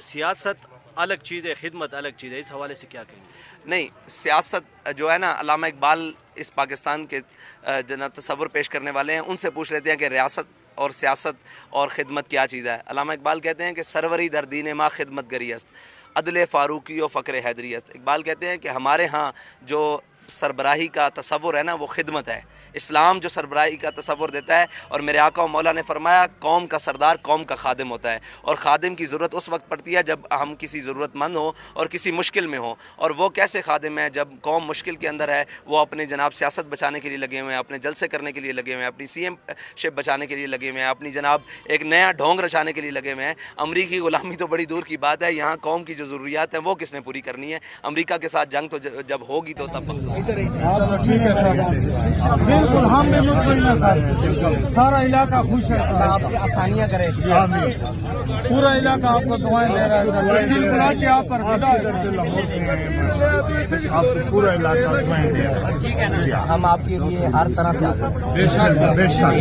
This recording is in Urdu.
سیاست الگ چیز ہے، خدمت الگ چیز ہے، اس حوالے سے کیا کہیں گے؟ نہیں، سیاست جو ہے نا، علامہ اقبال اس پاکستان کے جناب تصور پیش کرنے والے ہیں، ان سے پوچھ لیتے ہیں کہ ریاست اور سیاست اور خدمت کیا چیز ہے۔ علامہ اقبال کہتے ہیں کہ سروری در دین ما خدمت گری است، عدل فاروقی و فقر حیدری است۔ اقبال کہتے ہیں کہ ہمارے ہاں جو سربراہی کا تصور ہے نا وہ خدمت ہے، اسلام جو سربراہی کا تصور دیتا ہے، اور میرے آقا و مولا نے فرمایا قوم کا سردار قوم کا خادم ہوتا ہے، اور خادم کی ضرورت اس وقت پڑتی ہے جب ہم کسی ضرورت مند ہوں اور کسی مشکل میں ہوں، اور وہ کیسے خادم ہیں؟ جب قوم مشکل کے اندر ہے، وہ اپنے جناب سیاست بچانے کے لیے لگے ہوئے ہیں، اپنے جلسے کرنے کے لیے لگے ہوئے ہیں، اپنی سی ایم شپ بچانے کے لیے لگے ہوئے ہیں، اپنی جناب ایک نیا ڈھونگ رچانے کے لیے لگے ہوئے ہیں۔ امریکی غلامی تو بڑی دور کی بات ہے، یہاں قوم کی جو ضروریات ہیں وہ کس نے پوری کرنی ہے؟ امریکہ کے ساتھ جنگ تو جب ہوگی تو تب ٹھیک ہے سر، بالکل ہم بھی مطمئن ہیں سر، سارا علاقہ خوش ہے سر، آپ کی آسانیاں کریں، پورا علاقہ آپ کو دعائیں دے رہا ہے سر، بالکل آج آپ پر فدا ہے، آپ کو پورا علاقہ دعائیں دے رہا ہے۔ ٹھیک ہے نا، ہم آپ کے لیے ہر طرح سے بے شک بے شک۔